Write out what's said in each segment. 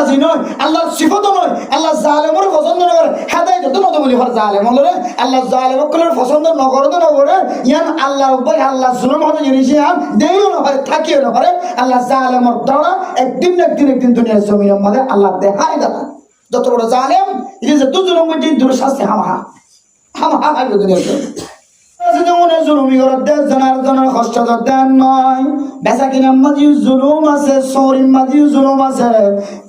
রাজি নয়, আল্লাহর সিফাতও নয়, আল্লাহ জালেমের পছন্দ না করে, হেদায়েত তো নয় বলি হর জালেম হলে আল্লাহ জালেম কলের পছন্দ না করে ইয়ান আল্লাহ উপর আল্লাহ জুলুম হতে জিনিস ইয়ান দেইও না পারে, থাকিও না পারে। আল্লাহ জালেমের দ্বারা একদিন দুনিয়ার জমিনের মধ্যে আল্লাহ দেখায় দেয় যত বড় জালেম এই যে দুই জুলুম মধ্যে দূর শাস্তি হামহা দুনিয়ার জুলুমি করে দেশ জনার জনের কষ্ট দেন নয়, বেচা কিনার মাঝেও জুলুম আছে, চোরির মাঝেও জুলুম আছে,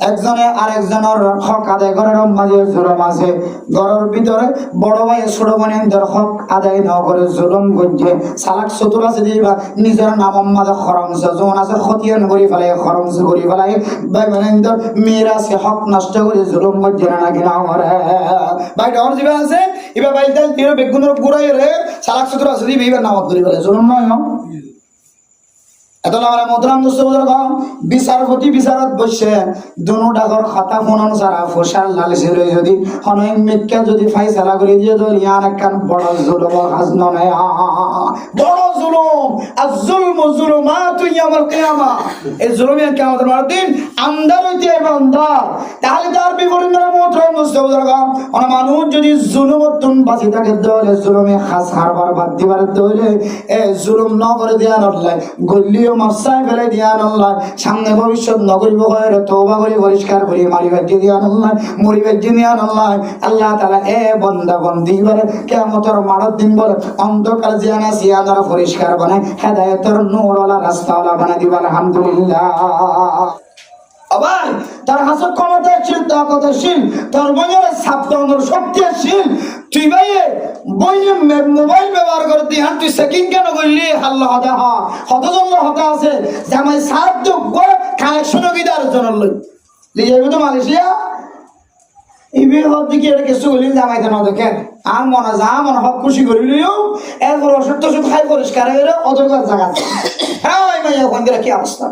একজনে আরেকজনের হক আদায় করার মাঝেও জুলুম আছে। ঘরের ভিতরে বড় ভাই ছোট বোনের হক আদায় না করে জুলুম করছে, সালাক চতুর আছে দিবা নিজের নাম মাঝে খরমছে, যখন আছে খতিয়ান করে ফেলাই খরমচ করে ফেলাই, ভাই বোনের মেয়েরা আছে হক নষ্ট করে জুলুম করছে না কিনা করে ভাই ডর জিবা আছে এবার ভাই তেল তেল বেগুনের গুড়াই রে সালাক চতুর আছে দিবি এবার নামাজ করে ফেলে জুলুম নয় এত আমার মধুরাম বিচারপতি বিচারত বসছে দুনো ডাকর খাতা ফোনন সারা ফসার লালসে রয়ে যদি হনয় মেক্কা যদি ফাইসালা করে দিয়ে তো ইয়ান একখান বড় জুলুম হাজ নয় বড় জুলুম আজ জুলমু জুলুমাতু ইয়াউমাল কিয়ামা। এই জুলুমে কিয়ামতের দিন আন্ধার হইতে আন্ধার, তাহলে তার বিপরীত মধুরাম অন মানুষ যদি জুলুমতুন বাঁচি থাকে তাহলে জুলুমে খাস হারবার বাদ দিবার তাহলে এ জুলুম ন করে দেওয়ার অল্লাহ গল্লিও মাসায় ফেলে দিয়ান আল্লাহ, সামনে ভবিষ্যৎ নগরীব হয়ে তওবা করে পরিষ্কার করে মারিবার দিয়ান আল্লাহ, মরিবার দিয়ান আল্লাহ। আল্লাহ তাআলা এ বান্দা বান্দি বলে কিয়ামতের মাঠের দিন বলে অন্ধকার জিয়ানা সিয়ানার পরিষ্কার বানায় হেদায়েতের নূরওয়ালা রাস্তাওয়ালা বানায় দিবা আলহামদুলিল্লাহ। আবার তার হাসে ক্ষমতাশীল তাকতশীল তোর বইয়ের সাবধানের শক্তিশীল তুই ভাই বইয়ে মোবাইল ব্যবহার করে তুই তুই সেকিং কেন করলি আল্লাহ হদা হতজন্য হতা আছে যে আমি সাহায্য করে কানেকশন গিদার জন্য লই যাইব তো মালয়েশিয়া এই বিহর দিকে এটা কিছু বলি জামাইতে না দেখেন আর মনে যা মনে হক খুশি করিলিও এরপর অসুস্থ ওষুধ খাই পরিষ্কার হয়ে অদরকার জায়গা হ্যাঁ ভাইয়া ওখান থেকে কি অবস্থা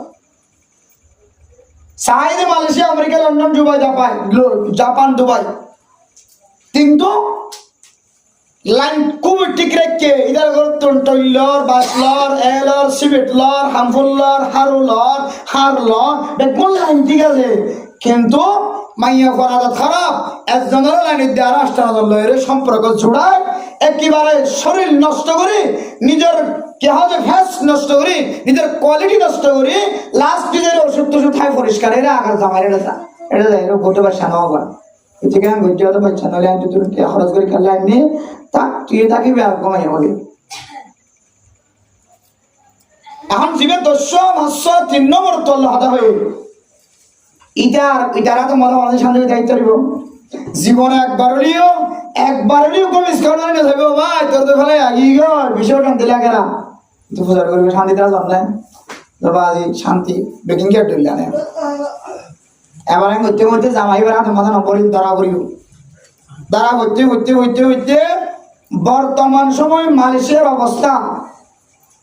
চাইলে Malaysia America London Dubai Japan Dubai কিন্তু লাইন খুব ঠিক রেখে ইধার টইলর বাসলর এলর সিমেটলর হামফুল্লর হারুলর হারলর বেগুন লাইন ঠিক আছে কিন্তু মাইয়া করাটা খারাপ একজনের লাইনের দিয়ে আর আষ্টানজনের সম্পর্ক জোড়ায় একেবারে শরীর নষ্ট করে নিজের কেহাজে ফ্যাস নষ্ট করি নিজের কোয়ালিটি নষ্ট করি লাস্ট নিজের ওষুধ টষুধ খাই পরিষ্কার এরা আগার জামাই এটা যাই গোটে বা সানাও করা এদিকে আমি গজ্জি হতে পারছি না লাইন তুই খরচ করে খেলে আইনি তা তুই থাকিবি আর কমাই বলি এখন জীবে 10 নম্বর তল্ল হাতা হয়ে ইটারা তো মনে মনে শান্তি দায়িত্ব দিব জীবনে একবার হলেও কমিস খাওয়া না যাবে ভাই তোর তো ফেলে আগিয়ে গেল বিষয় শান্তি লাগে না তুই পূজার করবি শান্তি তারা জানলেন তো বাজি শান্তি বেটিং কে ডুবলে না এবার আমি করতে করতে জামাইবার হাতে মাথা নপরি দাঁড়া করতে বর্তমান সময় মালয়েশিয়ার অবস্থা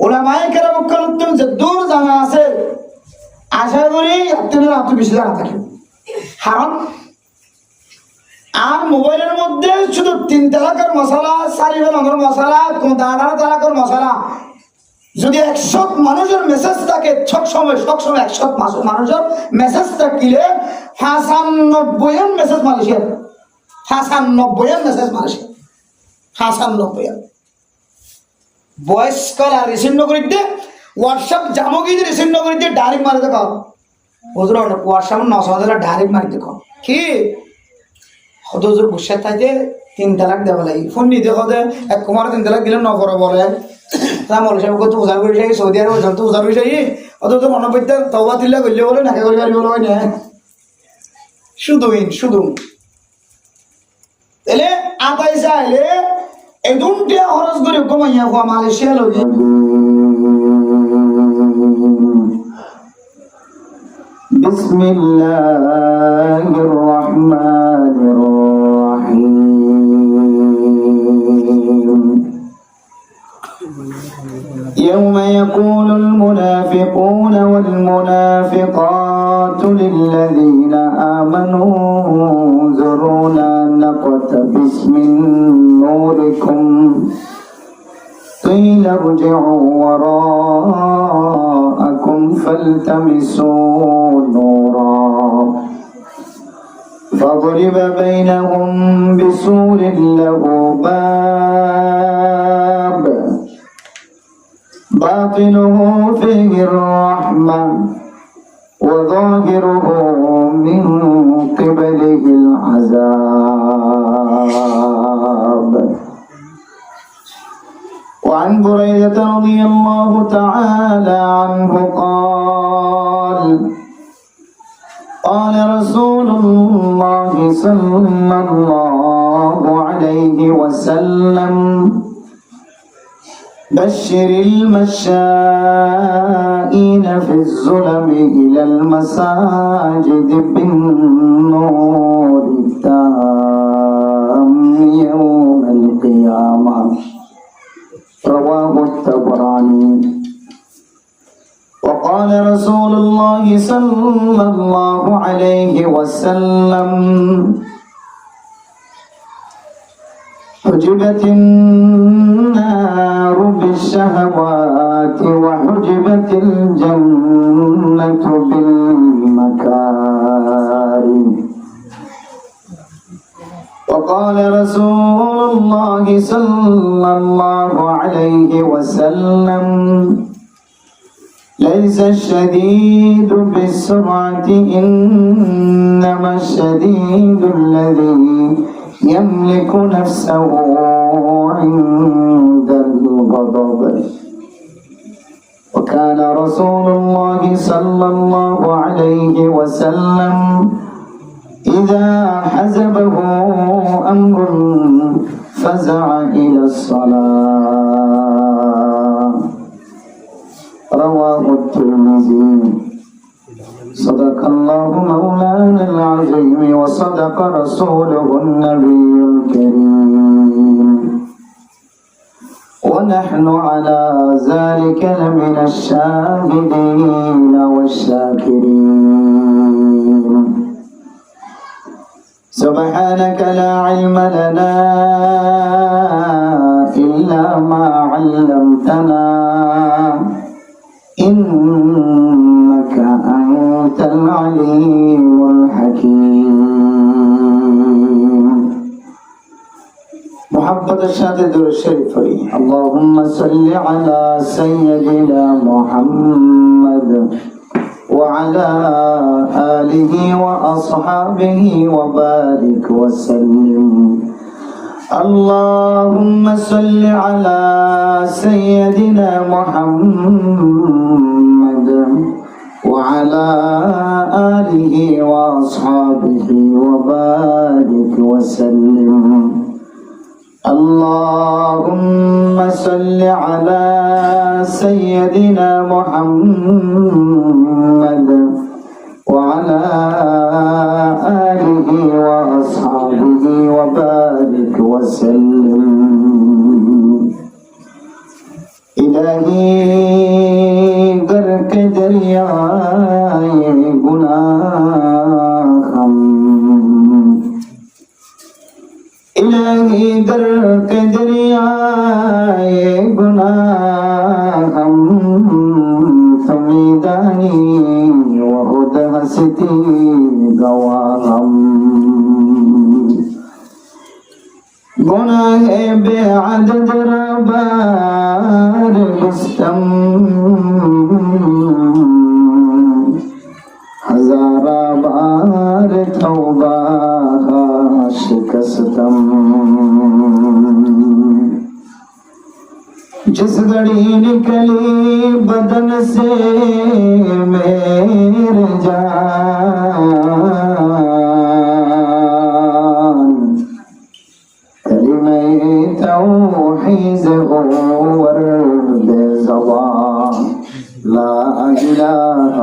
ওলামায়ে কেরাম উত্তম যে দূর জানা আছে আশা করি আপনাদের বেশি জানা থাকে কারণ আর মোবাইলের মধ্যে শুধু 3 তালাকের মশলা 4 বেলার মশলা 18 তালাকের মশলা যদি 100 মানুষের মেসেজ থাকে সবসময় 100 মানুষের মেসেজ থাকলে 95 মেসেজ মালয়েশিয়ার 95 মেসেজ মালয়েশিয়ার 95 ভয়েস কল আর রিসিভ নগরীতে হোয়াটসঅ্যাপ জামগিয়ে রিসিভ নগরীতে ডাইরেক্ট মারিতে কল হুজুর হোয়াটসঅ্যাপ 900 ডাইরেক্ট মারিতে কল কি হজুর বসে থাকে 3 তালাক দেওয়া লাগে ফোন নিতে হতে এক কুমার 3 তালাক দিলে নগর বলে তা মৌল সাহেব কত উজার করে যাই সৌদি আরব যত উজার করে যাই অত তো মনে পড়তে তওবা দিলে করলে বলে নাকে করে পারবি বলে না শুধু তাহলে আতাই চাইলে এই দুনটা খরচ করে কমাইয়া হওয়া মালয়েশিয়া লগে বিসমিল্লাহির রহমানির রহিম يوم يقول المنافقون والمنافقات للذين آمنوا انظرونا نقتبس من نوركم قيل ارجعوا وراءكم فالتمسوا نورا فضرب بينهم بسور له باب باطنه فيه الرحمة وظاهره من قبله العذاب. وعن بريدة رضي الله تعالى عنه قال قال رسول الله صلى الله عليه وسلم بشر المشائين في الظلم إلى المساجد بالنور التام يوم القيامة. رواه الطبراني. وقال رسول الله صلى الله عليه وسلم حجبت النار بالشهوات وحجبت الجنة بالمكارم. وقال رسول الله صلى الله عليه وسلم ليس الشديد بالسرعة إنما الشديد الذي يملك نفسه عند الغضب. وكان رسول الله صلى الله عليه وسلم إذا حزبه أمر فزع إلى الصلاة. رواه الترمذي. صدق الله مولانا العظيم وصدق رسوله النبي الكريم ونحن على ذلك لمن الشاهدين والشاكرين. سبحانك لا علم لنا إلا ما علمتنا إنك أنت العليم الحكيم. محبت الشهادة در الشريف اللهم صل على سيدنا محمد وعلى آله وأصحابه وبارك وسلم. اللهم صل على سيدنا محمد وعلى آله وأصحابه وبارك وسلم. اللهم صل على سيدنا محمد وعلى آله وأصحابه وبارك وسلم. إلهي غرق دریائے گناہم إلهي غرق دریائے گناہم فمیدانی وخود ہستی گواہم. گناہ بے عدد ربار بستم ہزارہ بار توبہ شکستم. جس گھڑی نکلی بدن سے میرے جان کلمہ توحید ہو ورد زبان لا الہ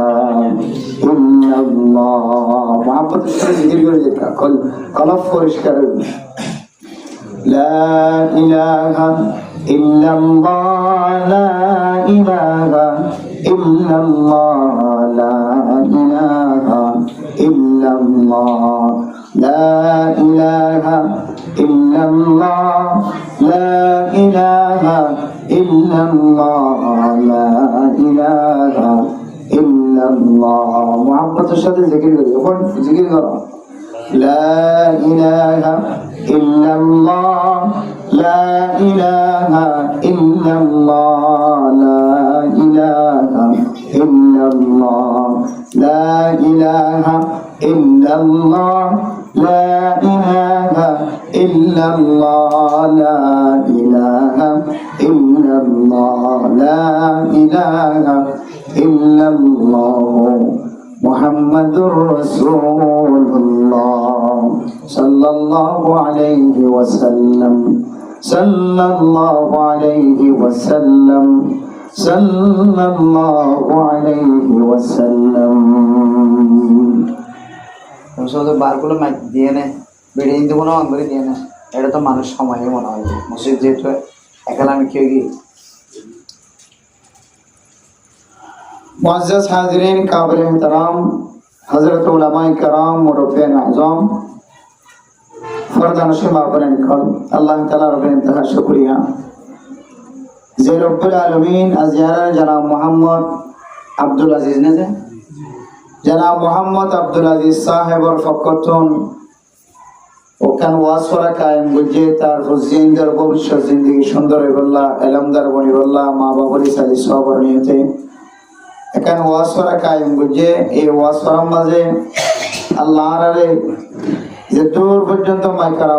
الا اللہ. محبت سے ذکر کرے دیکھا قلب پرشکر لا الہ الا اللہ لا الہ الا اللہ لا الہ الا اللہ لا الہ الا اللہ لا الہ الا اللہ لا الہ الا اللہ. محبت সাথে জিকির করি, এখন জিকির করো لا إله إلا الله لا إله إلا الله لا إله إلا الله لا إله إلا الله لا إله إلا الله لا إله إلا الله لا إله إلا الله محمد رسول الله صلى الله عليه وسلم صلى الله عليه وسلم صلى الله عليه وسلم সমস্ত বারগুলো মাইক দিয়ে নেয় বেড়ে হিন্দু কোনো অন করে দিয়ে নেয় এটা তো মানুষ সময়ে মনে হয় মসজিদ যেহেতু একাল আমি খেয়ে গিয়ে मुअज़्ज़ज़ हाज़िरीन काबिल एहतराम हज़रत उलमाए कराम मुरब्बियान आज़म फर्दान शुमा पर निकल अल्लाह ताला रब्बे इंतहा शुक्रिया जे रब्बुल आलमीन अज़ियारा जनाब मोहम्मद अब्दुल अजीज ने जे जनाब मोहम्मद अब्दुल अजीज साहेब और फक्कतुन ওখান ওয়াজ করা কায়েম বুঝে তার হুজিনদের ভবিষ্যৎ জিন্দেগি সুন্দর হইবল্লাহ এলমদার বনিবল্লাহ মা বাবার ইসালি সবর নিয়তে এখান ওয়াজ করা কায়েম বুঝে এই ওয়াজ করার মাঝে আল্লাহর আরে যে দূর পর্যন্ত মাইকার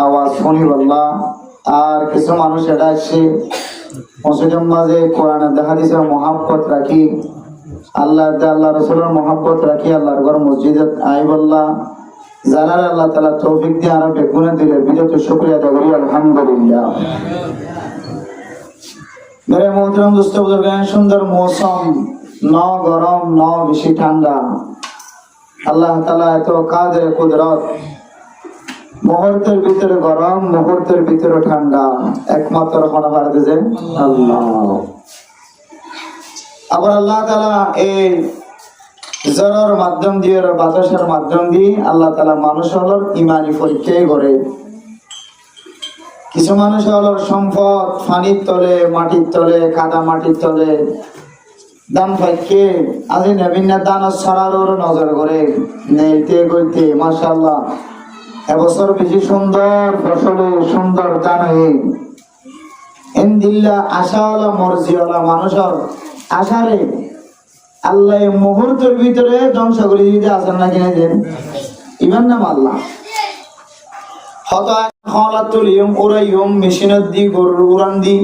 আওয়াজ শুনিবল্লাহ আর কিছু মানুষ এটা আসছে মসজিদের মাঝে কোরআনের দেখা দিছে মহাব্বত রাখি আল্লাহ রসুলের মহাব্বত রাখি আল্লাহর ঘর মসজিদে আইবল্লাহ জানার আল্লাহ তাআলা তৌফিক দিয়ে আরো বেগুনে দিলে বিজত শুকরিয়া আদায় করি আলহামদুলিল্লাহ मेरे मोहतरम दोस्तों बुजुर्गान सुंदर मौसम ना गरम ना बेশি ঠান্ডা আল্লাহ তাআলা এত কাদের কুদরত মুহূর্তের ভিতরে গরম মুহূর্তের ভিতরে ঠান্ডা একমাত্র কোন পারে দেন আল্লাহ আবার আল্লাহ তাআলা এই জরর মাধ্যম দিয়ে বাতাসের মাধ্যম দিয়ে আল্লাহ তাআলা মানুষের ঈমানি পরীক্ষাই করে কিছু মানুষ হলো সম্পদ পানির তলে মাটির তলে কাদা মাটির তলে দান পাইকে আজি নবীনা দান ছড়ার নজর করে নেইতে গইতে মাশাআল্লাহ এবছর বেশি সুন্দর ফসলে সুন্দর দান হয়ে ইনদিল্লাহ আশাওয়ালা মর্জিওয়ালা মানুষের আশারে আল্লাহ মুহূর্তের ভিতরে ধ্বংস করে দিতে আসেন না কিনে দেন ইমান নাম আল্লাহ হতা খালাতুল ইয়ম উরাইয়ম মেশিনত দি গরুর উড়ান দি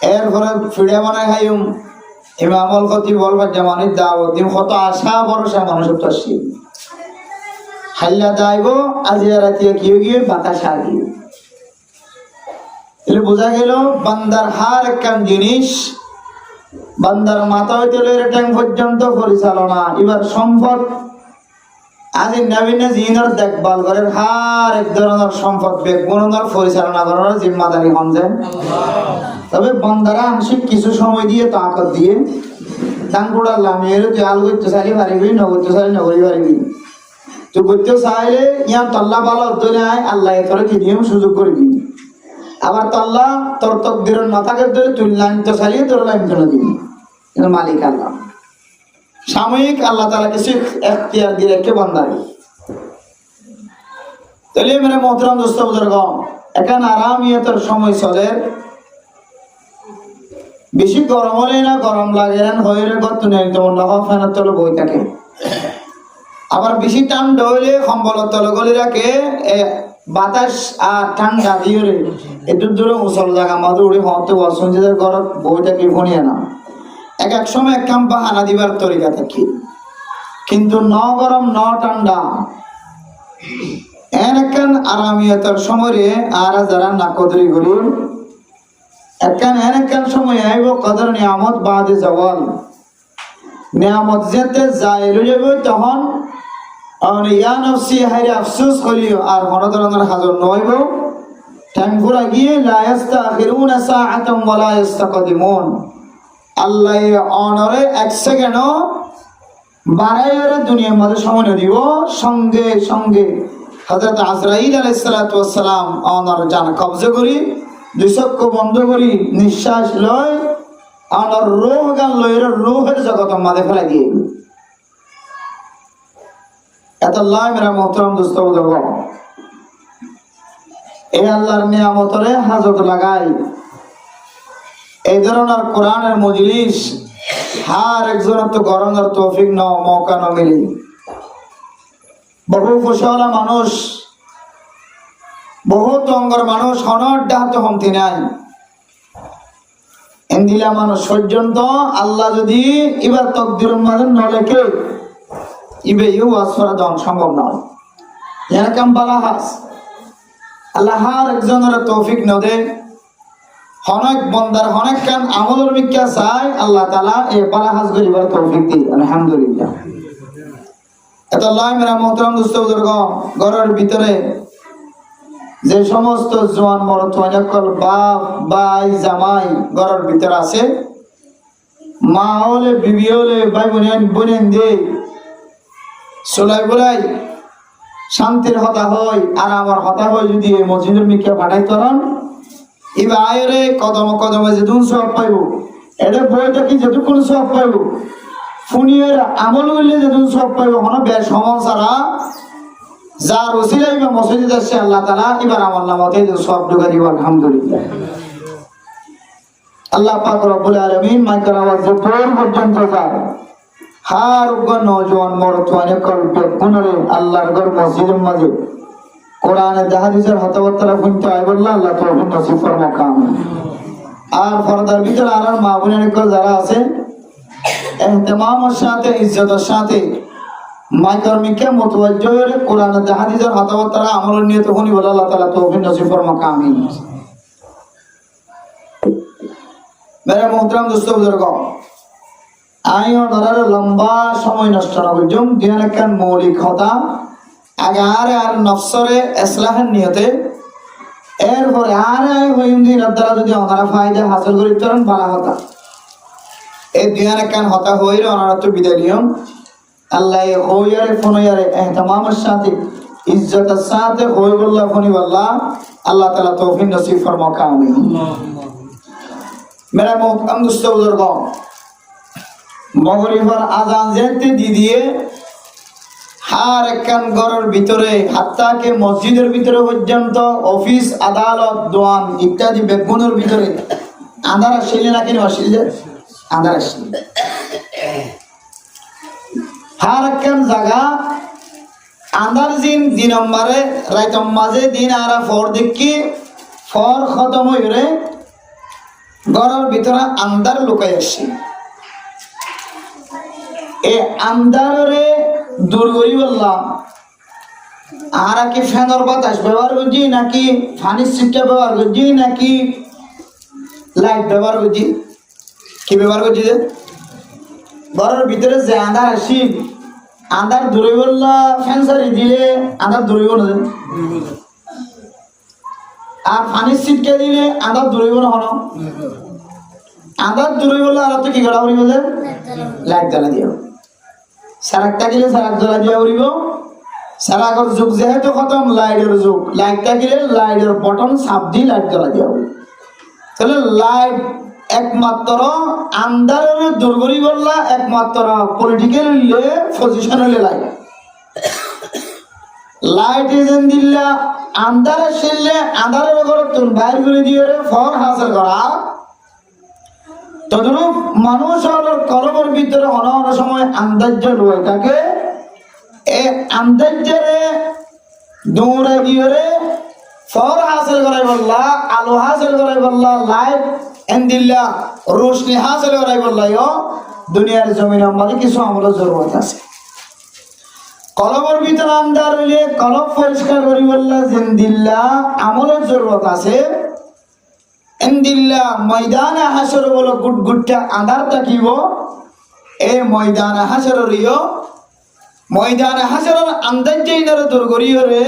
এর ঘরে ফিড়া বানায় খাইম ইমামুল খতিব বলবা জামানের দাওয়াত দিন কত আশা ভরসা মানুষের তো আসি হাল্লা দাইব আজিয়া রাতিয়া কি গিয়ে বাতাস আগিয়ে এলে বোঝা গেল বান্দার হার একখান জিনিস বান্দার মাথা হইতে ট্যাং পর্যন্ত পরিচালনা এবার সম্পদ আজি নবীনে জিনের দেখভাল করে হার এক ধরনের সম্পদ বেগুনের পরিচালনা করার জিম্মাদারি হন যায় তবে বন্দারা আংশিক কিছু সময় দিয়ে তাকত দিয়ে দাঙ্গুড়া লামিয়ে তুই আলু করতে চাইলে পারিবি নগরতে চাইলে নগরী পারিবি তুই করতে চাইলে ইয়ার তল্লা ভালো হতো না আল্লাহ তোর কি নিয়ম সুযোগ করে দিবি আবার তল্লা তোর তকদিরের মাথাকে ধরে তুই লাইন তো চালিয়ে তোর লাইন চলে দিবি মালিক আল্লাহ সাময়িক আল্লাহ তাআলা কিছু এখতিয়ার দিয়ে রেখে বান্দারে তাহলে মেরে মোহতরম দোস্ত বুজুর্গণ এখন আরামিয়তের সময় চলে বেশি গরম হলে না গরম লাগে না হয়ে গত একদম ফ্যানের তলে বই থাকে আবার বেশি ঠান্ডা হইলে কম্বলের তলে গলি রাখে বাতাস আর ঠান্ডা দিয়ে একটু দূরে মুসল জায়গা মাঝে উড়ে হতে অসঞ্জিদের ঘরত বইটাকে ফোনিয়ে না এক এক সময় এক কাম বাহানা দিবার তরিকা থাকি কিন্তু ন গরম ন ঠান্ডা একখান আরামিয়তার সময় আর যারা না কদরি করি একখান সময় আইব কদর নিয়ামত বাদে জওয়াল নিয়ামত যেতে যাইল যাবে তখন ইয়া নফসি হাইরে আফসোস করিও আর কোনো ধরনের হাজর নইব ঠ্যাংফুরা গিয়ে লা ইস্তাখিরুনা সাআতাম ওয়া লা ইস্তাকদিমুন আল্লাহ অনরে এক সেকেন্ড বাড়াইয়ারে দুনিয়ার মধ্যে সময় দিব সঙ্গে সঙ্গে হযরত আজরাইল আলাইহিস সালাতু ওয়াস সালাম অনর জান কবজা করি দুই চক্ষু বন্ধ করি নিঃশ্বাস লয় অনর রূহ গান লয়ের রূহের জগতের মধ্যে ফেলে দিয়ে এত আল্লাহ মেরা মোহতরম দোস্ত বুজুর্গ, এই আল্লাহর নিয়ামতরে হাজত লাগাই। এই ধরনের কোরআনের মজলিস হার একজনের তো গরমের তৌফিক ন মৌকা ন মিলি। বহু খুশালা মানুষ, বহুত অঙ্গর মানুষ হনর ডাহাত হমতি নাই। এন্দিলা মানুষ পর্যন্ত আল্লাহ যদি এবার তকদির মাঝে ন লেখে ইবে ইউ আসরা জন সম্ভব নয়। এরকম বালা হাস আল্লাহ হার একজনের তৌফিক ন দে। হনেক বন্দার হনেক কান আমলের মিক্কা চাই আল্লাহ তাআলা এই বালা হাস করিবার তৌফিক দি। আলহামদুলিল্লাহ। এত আল্লাহ মেরা মোহতরম দোস্ত বুজুর্গ, ঘরের ভিতরে যে সমস্ত জোয়ান মরদ অনেকল বাপ ভাই জামাই ঘরের ভিতরে আছে, মা হলে বিবি হলে ভাই বোনেন দে চলাই বলাই শান্তির হতা হয় আর আমার হতা হয় যদি এই মসজিদের মিকে পাঠাই তরন এবার আয়রে কদম কদমে যেটুকুন সব পাইব, এটা বইটা কি যেটুকুন সব পাইব, ফুনিয়ের আমল করলে যেটুকুন সব পাইব। হন বের সমান ছাড়া যার ওসিলা ইবা মসজিদে যাচ্ছে আল্লাহ তাআলা এবার আমার নামতে সব ঢুকা দিব। আলহামদুলিল্লাহ। আল্লাহ পাক রব্বুল আলামিন মাইকের আওয়াজ দূর পর্যন্ত যায়। হার উগ্র নওজোয়ান মরদ অনেকল বেগুনরে আল্লাহর ঘর মসজিদের মাঝে কোরআনের হাদিসের হতাবত্তরা শুনতে হয় বললা আল্লাহ তৌফিক নসিব ফরমাক। আর পর্দার ভিতরে আর মা বোনের যারা আছে ইহতিমামের সাথে ইজ্জতের সাথে মাইকের মিকে মুতওয়াজ্জিহ হয়ে কোরআনের হাদিসের হতাবত্তরা আমল নিয়ে তখনই বলে আল্লাহ তাআলা তৌফিক নসিব ফরমাক। আমিন। মেরে মোহতরম দোস্ত বুজুর্গ, আইও ধরার লম্বা সময় নষ্ট না করজুম দিন একখান মৌলিক কথা আগে আর নফসরে ইসলাহের নিয়তে এরপরে আয় হইম দিন দ্বারা যদি ওনারা ফায়দা হাসিল করি তখন ভালো হতা। এই দিন একখান হতা হইলে ওনারা তো বিদায় নিয়ম আল্লাহ হইয়ারে ফোনয়ারে ইহতিমামের সাথে ইজ্জতের সাথে হই বললা ফোনি বললা আল্লাহ তাআলা তৌফিক নসিব ফরমাক। আমিন। মেরা মোহতরম দোস্ত বুজুর্গ, মগরিবের আজান যেতে দিয়ে হার একখান ঘরের ভিতরে হাত্তাকে মসজিদের ভিতরে পর্যন্ত অফিস আদালত দোয়ান ইত্যাদি বেগুনের ভিতরে আন্ধার আসলে নাকি আসলে আন্ধার আসলে হার একখান জায়গা আন্ধার দিন নম্বরে রাত মাঝে দিন আর ফর দেখি ফর খতম হইরে ঘরের ভিতরে আন্ধার লুকাই আসছে। এই আন্ধারে দূর করি বললাম আর কি ফ্যানের বাতাস ব্যবহার করছি নাকি ফানির সিটটা ব্যবহার করছি নাকি লাইট ব্যবহার করছি, কি ব্যবহার করছি যে ঘরের ভিতরে যে আন্ধার আসি আন্ধার দূরে বললা ফ্যান সারি দিলে আন্ধার দূরে না, আর ফানির সিটকে দিলে আন্ধার দূরে না হন আন্ধার দূরে বললে আর তো কি করা উড়িব যে লাইট জ্বালা দিও, সারাকটা গেলে সারাক জ্বালা দিয়া উড়িব। সারাকর যুগ যেহেতু খতম লাইটের যুগ, লাইটটা গেলে লাইটের বটন চাপ দিয়ে লাইট জ্বালা দিয়া উড়িব। তাহলে লাইট একমাত্র আন্ধারের দূর করি বললা একমাত্র পলিটিক্যাল পজিশন হলে লাইট লাইট এজেন দিল্লা আন্ধারে শিললে আন্ধারের উপর তুমি বাইর করে দিয়ে ফর হাসিল করা। তদরূপ মানুষ কলমের ভিতরে অনেক সময় আন্দাজ্য রয়ে থাকে, এই আন্দাজ্যরে দৌড়ে গিয়ে ফর হাসিল করাই বললা আলো হাসিল করাই বললা লাইট এন্দিল্লা রোশনি হাসিল করাই বললা দুনিয়ার জমিন আমাদের কিছু আমাদের জরুরত আছে। কলমের ভিতরে আন্দার হইলে কলম পরিষ্কার করি বললা জিন্দিল্লা আমলের জরুরত আছে। এন্দিল্লা ময়দানে হাসর বলো গুটগুটটা আন্ধার থাকিব। এই ময়দানে হাসরের ময়দানে হাসরের আন্দাজেই ধরে দূর করিও রে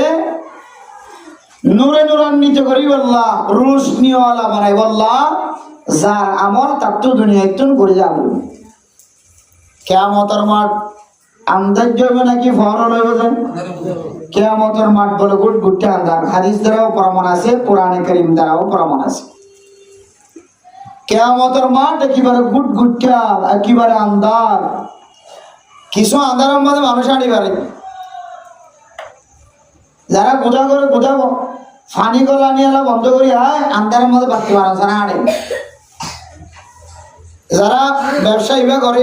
নূরে নূরান্বিত করি বললা রোশনিওয়ালা বানাই বললা যার আমল তার তো দুনিয়ায় তুন করে যাবে। কিয়ামতের মাঠ আন্দাজ যাবে নাকি ফরল হইব যায়? কিয়ামতের মাঠ বলে গুটগুটটা আন্ধার। হাদিস দ্বারাও প্রমাণ আছে, কোরআনে কারীম দ্বারাও প্রমাণ আছে। কিয়ামতের মাঠ একেবারে গুটগুটটা একেবারে আন্ধার। কিছু আন্ধারের মধ্যে মানুষ আনি পারে, যারা গুজা করে গুজাবো ফানি গলা নিয়ে এলা বন্ধ করি হয় আন্ধারের মধ্যে বাড়তে পারা যায় না আড়ে যারা ব্যবসা ইবা করে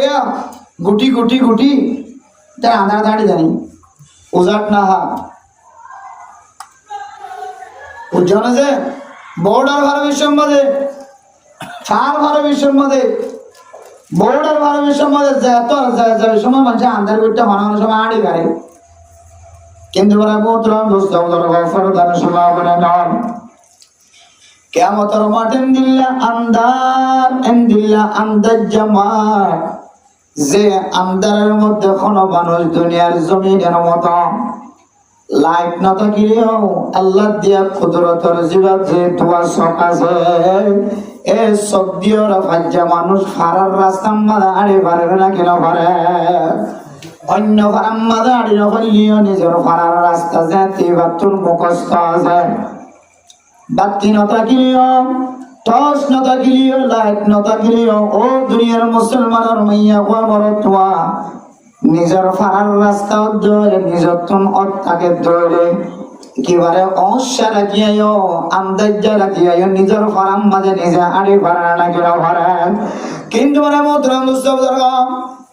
গুটি গুটি গুটি তারা আন্ধার দাঁড়িয়ে জানি উজাট না হা বুঝছো না যে বর্ডার ভারত বিশ্বের মধ্যে চার ভারত বিশ্বের মধ্যে বর্ডার ভারত বিশ্বের মধ্যে যত সময় মানুষ আন্ধার গুটটা বানানোর সময় আড়ি গাড়ি কিন্তু ওরা মোতরাম দোস্ত গফর দান শোনা করে নন কিয়ামতের মাঠে দিল্লা আন্দার দিল্লা আন্দার জামাত যে আন্দারের মধ্যে কোনো মানুষ দুনিয়ার জমিনের মতো লাইট না থাকিলেও আল্লাহ দিয়া কুদরতের জীবন যে তোমার শখ আছে এ শখ দিয়ে ওরা ভাজ্যা মানুষ ফারার রাস্তা মাদা আড়ে পারবে না কেন পারে অন্য ফারাম মাদা আড়ি না পারলেও নিজের ফারার রাস্তা যেতে বাতুর মুখস্থ আছে বাতি না থাকিলেও টর্চ না থাকিলেও লাইট না থাকিলেও ও দুনিয়ার মুসলমানের মাইয়া কোয়া বড় তোয়া নিজের ফারার রাস্তা ধরে নিজের তুন অর্থাকে ধরে একেবারে অংশা রাখিয়াও আন্দাজা রাখিয়াও নিজের ফারাম মাঝে নিজে আড়ি ফারা লাগিয়া ফারেন কিন্তু মানে মোতরাম মুস্তফা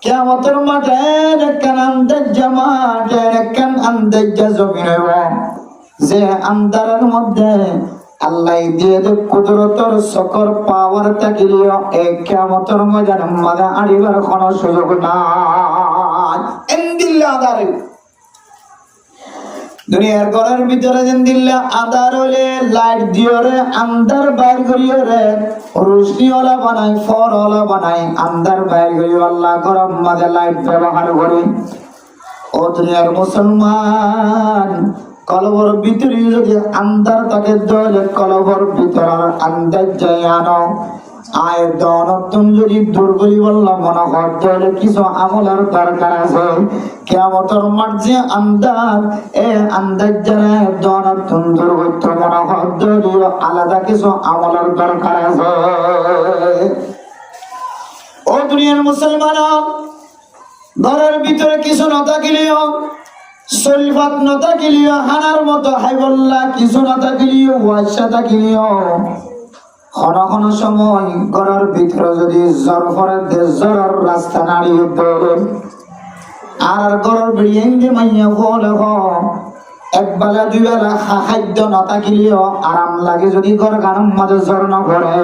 কিয়ামতের মাঠে একখান আন্দাজা মাঠে একখান আন্দাজা জমিন হইব যে আন্দারের মধ্যে আল্লাহ দিয়ে দে কুদরতর সকর পাওয়ার থাকিলেও এই কিয়ামতের ময়দানের মাঝে আড়িবার কোনো সুযোগ নাই এন্দিল্লা আদারে দুনিয়ার ঘরের ভিতরে যেন দিল্লা আদার হলে লাইট দিয়ে রে আন্দার বাইর করিও রে রোশনি ওলা বানাই ফর ওলা বানাই আন্দার বাইর করিও আল্লাহ গরম মাঝে লাইট ব্যবহার করে ও দুনিয়ার মুসলমান কলবর ভিতরে যদি আন্দার তাকে দলে কলবর ভিতর আন্দার যায় আনো আয় দনতুন যদি দুর্বলী বললাম মনে হলে কিছু আমলের দরকার আছে কিয়ামতের মাঠ যে আন্দার এ আন্দার যারা দনতুন দুর্বৃত্ত মনে হলে আলাদা কিছু আমলের দরকার আছে ও দুনিয়ার মুসলমান ঘরের ভিতরে কিছু না থাকিলেও শরীফাত না থাকিলেও হানার মতো হাইবল্লা কিছু না থাকিলেও ওয়াসা থাকিলেও কোন সময় ঘরের ভিতরে যদি জ্বর পরে জ্বরের রাস্তা নাড়িয়ে দৌড়ে আর ঘরের বেরিয়ে মাইয়া বলে একবেলা দুই বেলা খাদ্য না থাকিলেও আরাম লাগে যদি ঘর গানের মাঝে জ্বর না পড়ে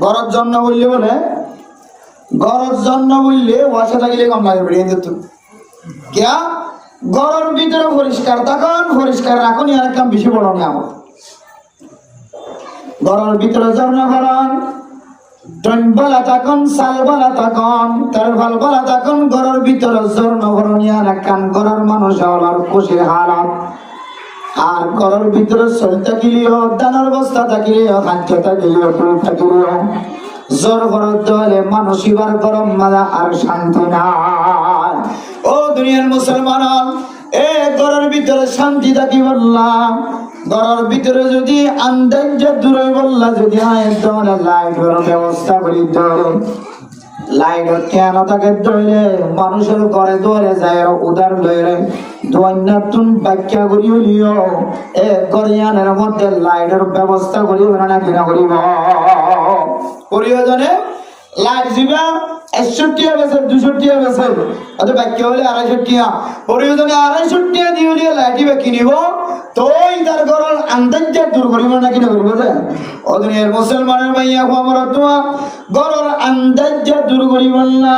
ঘরের জন্য বললে বলে ঘরের জন্য বললে ওয়াসা থাকিলে কম লাগে বেরিয়ে যেত কেয়া ঘরের ভিতরে পরিষ্কার তখন পরিষ্কার রাখুন আর কাম বেশি বড় না আমার ঘরের ভিতরে ঝর্ণা করেন ডনবালা তখন সালবালা তখন তেরবাল বালা তখন ঘরের ভিতরে ঝর্ণা করেন আর কান ঘরের মানুষ হলার খুশির হালাত আর ঘরের ভিতরে চল থাকিলেও দানার বস্তা থাকিলেও খাদ্য থাকিলেও ফুল থাকিলেও জ্বর ঘরের দলে মানুষ এবার গরম মাজা আর শান্তি নাই ও দুনিয়ার মুসলমান এ ঘরের ভিতরে শান্তি থাকি বললাম ঘরের ভিতরে যদি আন্দাজ দূরে বললা যদি লাইটের ব্যবস্থা করি ধরে লাইট কেন তাকে ধরে মানুষের ঘরে ধরে যায় উদার লয়ে দৈন্যাতুন ব্যাখ্যা করি হলিও এ গরিয়ানের মধ্যে লাইটের ব্যবস্থা করি না কিনা করিব করিও জানে লাইট দিবা 61 টাকা বেছে 200 টাকা বেছে অত ব্যাখ্যা হলে 250 টাকা প্রয়োজনে 250 টাকা দিয়ে লাইটি বা কিনিব তোই তার ঘরের আন্দাজটা দূর করিব না কিনা করিব যে ও দুনিয়ার মুসলমানের মাইয়া খবর তোমা ঘরের আন্দাজটা দূর করিব না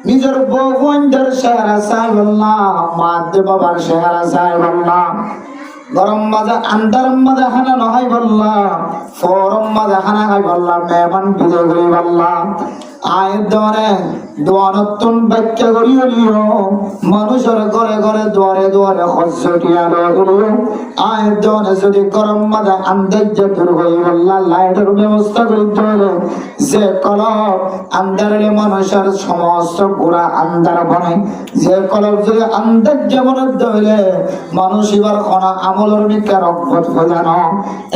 নিজের বউ বোনদের চেহারা চাইব না মা বাবার চেহারা চাইব না গরম মাজা আন্দার মাজা খানা নহয় বললা ফরম মাজা খানা খাই বললা মেহমান বিজয় করি বললা আয় দরে দোয়ানতুন ব্যাখ্যা করি হলিও মানুষের ঘরে ঘরে দুয়ারে দুয়ারে খরচটিয়া হলিও আয় দরে যদি গরম মাজা আন্দাজ দূর হই বললা লাইটের ব্যবস্থা করি হলো যে কলব আন্দারে মানুষের সমস্ত পুরা আন্দার বনে যে কলব যদি আন্দাজ যেমন দইলে মানুষ এবার কোনা আমলের মিকা রব্বত খোঁজানো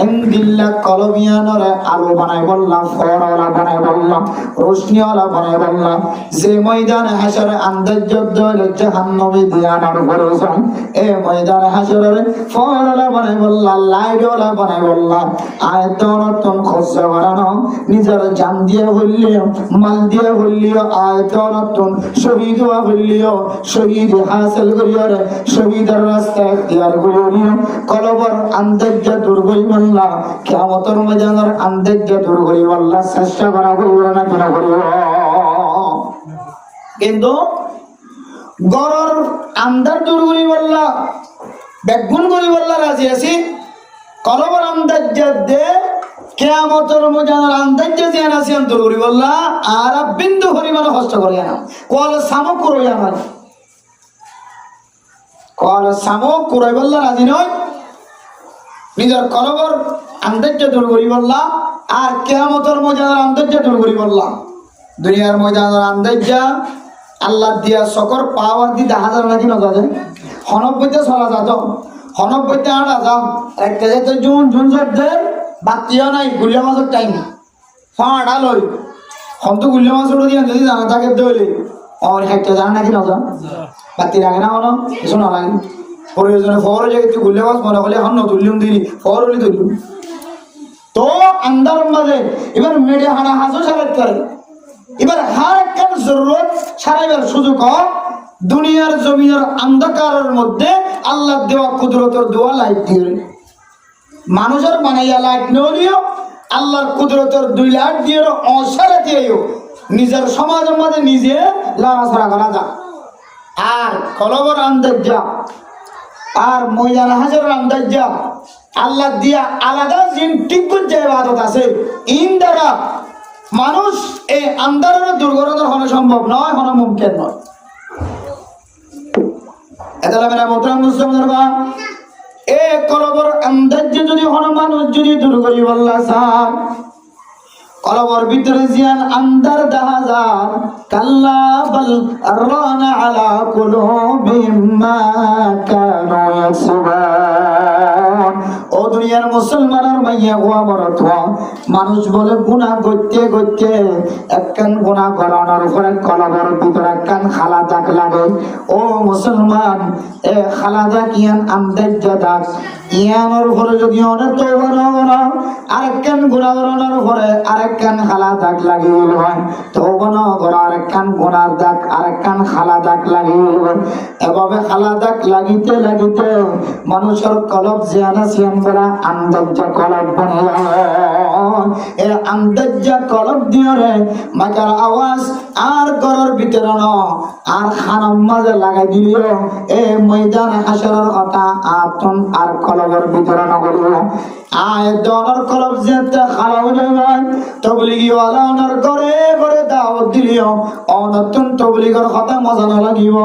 এমদিল্লা কলমিয়ানরে আলো বানাই বললাম ফরওয়ালা বানাই বললাম রোশনিওয়ালা বানাই বললাম যে ময়দানে হাসরে আন্দাজ্জত দল জাহান্নামে দিয়ানার করেছেন এই ময়দানে হাসরে ফরলা বানাই বললা লাইটওয়ালা বানাই বললা আয়তনতন খরচ করানো নিজের জান দিয়ে হইলিও মাল দিয়ে হইলিও আয়তনতন শহীদ হওয়া হইলিও শহীদ হাসিল করিও রে শহীদের রাস্তায় এখতিয়ার করিও কলবর আন্দাজ্জা দূর করি বললা কিয়ামতের ময়দানের আন্দাজ্জা দূর করি বললা চেষ্টা করা করিব না কেনা করিব কিন্তু গরর আন্দার দূর করি বললা বেগুন করি বললা রাজি আছি কলবর আন্দাজ্জা দে কিয়ামতের ময়দানের আন্দাজ্জা জিয়ান আছি দূর করি বললা আর বিন্দু পরিমাণ কষ্ট করি না কল সামক করই আমার কল সামক করই বললা রাজি নয় নিজের কলবর আন্দাজ্জা দূর করি বললা আর কিয়ামতের ময়দানের আন্দাজ্জা দূর করি বললা দুনিয়ার ময়দানের আন্দাজ্জা আল্লাহ দিয়া সকর পাওয়ার দি 10,000 নাকি না যাবে হনব্বইতে চলা যাত হনব্বইতে আটা যাও একটা যেতে জুন জুন সর্দের বাতিও নাই গুলিয়া মাছের টাইম ফাঁড়া লই হন্ত গুলিয়া মাছের দিয়ে যদি জানা থাকে দইলে আর একটা জানা নাকি না যাও বাতি রাখে না হলো কিছু না লাগে প্রয়োজনে ফরে যে একটু গুলিয়া মাছ মনে করলে হন তুলিম দিলি ফর হলি তুলিম তো আন্দার মাঝে এবার মেডে হানা হাসো সারাত করে এবার হার একটা জরুরত সারাইবার সুযোগ দুনিয়ার জমিনের অন্ধকারের মধ্যে আল্লাহ দেওয়া কুদরতের দোয়া লাইট দিয়ে মানুষের বানাইয়া লাইট নিও আল্লাহর কুদরতের 2 লাইট দিয়ে অসারা দিয়েও নিজের সমাজের মধ্যে নিজে লড়াছড়া করা যা আর কলবর আন্দাজ্জা আর ময়দান হাজারের আন্দাজ্জা আল্লাহ দিয়া আলাদা জিন ঠিক যে ইবাদত আছে ইন দ্বারা মানুষ এই আন্দারের দুর্ঘটনা হওয়া সম্ভব নয় হওয়া মুমকিন নয় এটা মেরা মোহতারাম মুসলমানরা বা এ কলবর আন্দাজ যদি হওয়া মানুষ যদি দূর করি আল্লাহ সাহেব কলবর ভিতরে জিয়ান আন্দার দেখা যায় কাল্লা বাল রানা আলা কুলুবিহিম মা কানু ইয়াকসিবুন ও দুনিয়ার মুসলমানের মাইয়া ও আমার মানুষ বলে গুনাহ করতে করতে একখান গুনাহ করানোর পরে কলবর ভিতরে একখান খালা দাগ লাগে ও মুসলমান এ খালা দাগ ইয়ান আন্দাজ দাগ ইয়ানোর উপরে যদি অনেক তওবা না করো আরেকখান গুনাহ করানোর পরে আরেকখান খালা দাগ লাগিয়ে হয় তওবা না করো আরেকখান গুনার দাগ আরেকখান খালা দাগ লাগিয়ে এভাবে খালা দাগ লাগিতে লাগিতে মানুষের কলব জিয়ানা সিয়ান বলা আন্দাজ্জা কলব বনে এ আন্দাজ্জা কলব দিয়ে রে মাকার আওয়াজ আর ঘরের ভিতরে ন আর খানার মাঝে লাগাই দিও এ ময়দান হাসরের কথা আতন আর কলবের ভিতরে ন করিও আয় দনের কলব যেতে খারাপ যায় তবলিগি ওয়ালা ওনার ঘরে ঘরে দাওয়াত দিলিও অনতুন তবলিগের কথা মজা না লাগিব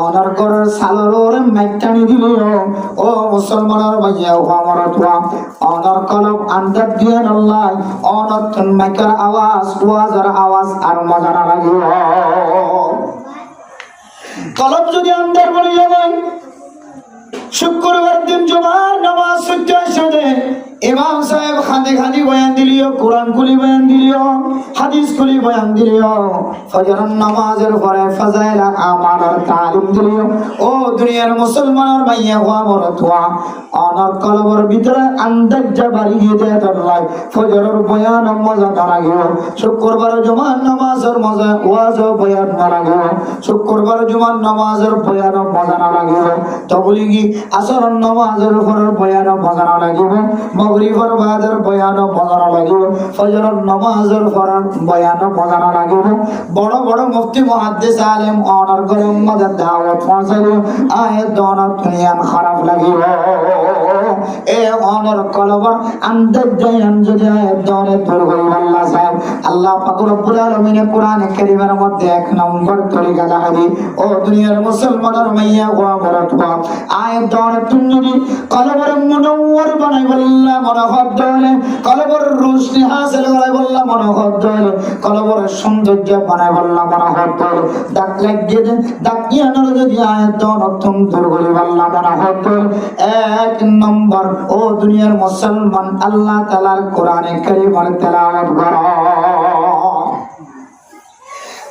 অনার ঘরের সালর মেটানি দিলিও ও মুসলমানের ভাইয়া ও আমার তোয়া অনার কলব আন্দাজ দিয়ে আল্লাহ অনতুন মাইকার আওয়াজ ওয়াজের আওয়াজ আর মজা না লাগিব কলব যদি আন্দার বলে যাবে শুক্রবার দিন জুমার নামাজ সূর্যের সাথে ইমাম সাহেব খাদি খাদি বয়ান দিলিও কোরআন খুলি বয়ান দিলিও হাদিস খুলি বয়ান দিলিও ফজরের নামাজের পরে ফাজাইল আমালের তালিম দিলিও ও দুনিয়ার মুসলমানের মাইয়া হওয়া বড় তোয়া অনার কলবর ভিতরে আন্দাজ্জা বাড়ি দিয়ে দেয় তোলাই ফজরের বয়ান মজা দাঁড়াগিও শুক্রবার জুমার নামাজের মজা ওয়াজ বয়ান দাঁড়াগিও শুক্রবার জুমার নামাজের বয়ান মজা না লাগিব তবলিগি আসরের নামাজের পরে বয়ান মজা না লাগিব মাগরিবের বাদের বয়ান মজা না লাগিব ফজরের নামাজের পরে বয়ান মজা না লাগিব বড় বড় মুফতি মুহাদ্দিস আলেম অনার ঘরে মজা দাওয়াত পৌঁছালো আয়াত দনা দুনিয়া খারাপ লাগিব এ অনার কলবর আন্দাজ জায়ান যদি আয়াত দনে দূর করি আল্লাহ সাহেব আল্লাহ পাক রব্বুল আলামিন কোরআনে কারীমের মধ্যে 1 নম্বর তরিকা দেখাবি ও দুনিয়ার মুসলমানের মাইয়া ও বড় আয়াত দনে তুমি কলবর মুনওয়ার বানাই বললা মনোহর দলে কলবর রোশনি হাসিল করাই বললা মনোহর দলে কলবর সৌন্দর্য বানাই বললা মনোহর দলে দাগ লাগিয়ে দেন দাগিয়ে নর যদি আয়াত দনে তুমি দূর করি বললা মনোহর দলে 1 নম্বর ও দুনিয়ার মুসলমান আল্লাহ তাআলার কোরআনে কারীমের তেলাওয়াত করো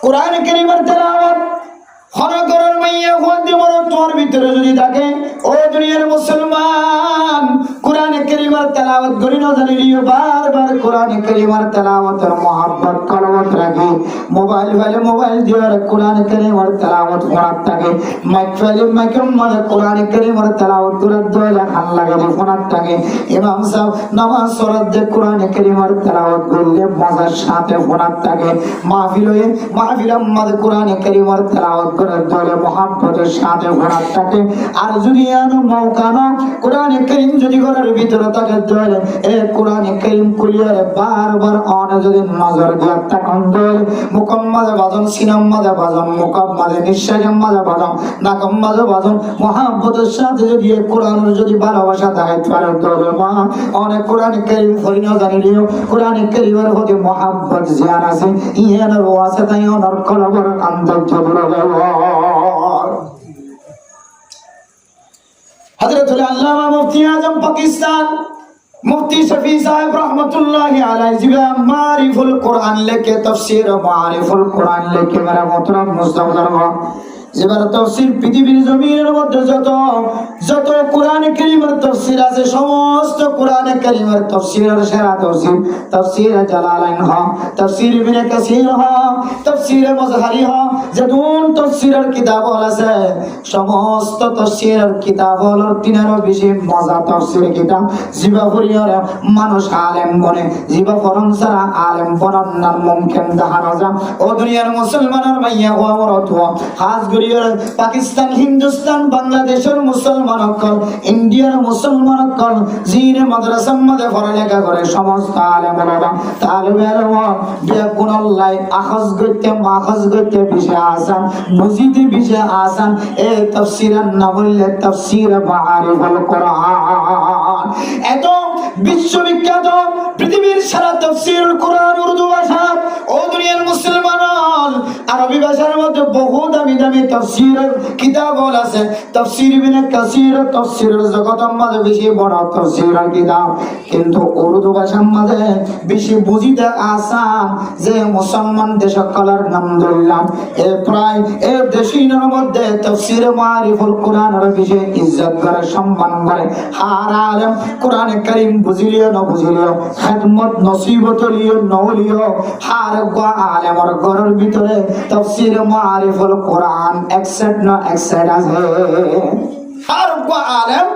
কোরআন কারীমের তেলাওয়াত হরকরণ মাইয়া হতে বড় তোমার ভিতরে যদি থাকে, ও দুনিয়ার মুসলমান, কোরআন কারীমের তেলাওয়াত করি না জানিলিও, বারবার কোরআন কারীমের তেলাওয়াতের মহব্বত কলবত রাখি। মোবাইল ফেলে মোবাইল দিয়ে কোরআন কারীমের তেলাওয়াত করার থাকে, মাইক ফেলে মাইকের মধ্যে কোরআন কারীমের তেলাওয়াত করার দলে হাল লাগে ফোনার থাকে। ইমাম সাহেব নামাজ পড়ার যে কোরআন কারীমের তেলাওয়াত করলে মজার সাথে ফোনার থাকে। মাহফিলের মধ্যে কোরআন কারীমের তেলাওয়াত করার দলে মহব্বতের সাথে ফোনার থাকে। আর যদি আনো মৌকানো কোরআন কারীম যদি ঘরের ভিতরে থাকে দলে এ কোরআন কারীম কুলিয়ার বারবার অনে যদি নজর দিয়ে তখন দলে মুখম মাঝে বাজন, সিনাম মাঝে বাজন, মুখম মাঝে নিঃশ্বাসের মাঝে বাজন, নাকম মাঝে বাজন, মহব্বতের সাথে যদি কোরআনের যদি ভালোবাসা থাকে তার দলে মা অনেক কোরআন কারীম ফরিনা জানিলিও কোরআন কারীমের প্রতি মহব্বত জিয়ার আছে, ইয়ানের ওয়াসে তাই অনর কলবর আন্তর্য হযরতুল আল্লামা মুফতি আজম পাকিস্তান মুফতি শফি সাহেব রহমতুল্লাহি আলাইহি জিবা মারিফুল কোরআন লেকে তাফসীর মারিফুল কোরআন লেকে মেরা মোহতরম মুস্তাফা যেবার তাফসীর পৃথিবীর জমিনের মধ্যে যত কোরআন কারীমের তাফসীর আছে, সমস্ত কোরআন কারীমের তাফসীরের সেরা তাফসীর তাফসীর জালালাইন হ, তাফসীর ইবনে কাসীর হ, তাফসীর মুজহারি হ, যদুন তাফসীরের কিতাব আছে, সমস্ত তাফসীরের কিতাব হলো তিনেরও বেশি মজা তাফসীর কিতাব জিবা ফরিয়ার মানুষ আলেম বনে, জিবা ফরম সারা আলেম বনার নাম মুমকিন দাহারা যা। ও দুনিয়ার মুসলমানের মাইয়া হওয়া মরত হাজ পাকিস্তান, হিন্দুস্তান, বাংলাদেশের মুসলমান অকল, ইন্ডিয়ার মুসলমান অকল, জিনে মাদ্রাসার মধ্যে পড়ালেখা করে সমস্ত আলেম ওলামা তালিবে ইলম বেগুনাল্লাহ আখাজ গইতে বিষয় আসান, বুঝিতে বিষয় আসান। এই তাফসীরের নাম হইলে তাফসীর মারিফুল কোরআন। এত বিশ্ববিখ্যাত পৃথিবীর সারা তাফসীরুল কোরআন উর্দু ভাষা। ও দুনিয়ার মুসলমান, আরবি ভাষার মধ্যে বহু দামি দামি তাফসীরের কিতাব আছে। তাফসীর ইবনে কাসীর তাফসীরের জগতের মাঝে বেশি বড় তাফসীরের কিতাব, কিন্তু উর্দু ভাষার মাঝে বেশি বুঝিতে আসান। যে মুসলমান দেশ সকলের নাম ধরলাম, এ প্রায় এ দেশিনের মধ্যে তাফসীর মারিফুল কোরআনের বেশি ইজ্জত করে, সম্মান করে। হার আলেম কোরআন কারীম বুঝিলিও না বুঝিলিও, খেদমত নসিবত লিও নলিও, হার গো আলেমর ঘরের ভিতরে তাফসীর মারিফুল কোরআন একসাইড না একসাইড আছে। হার গো আলেম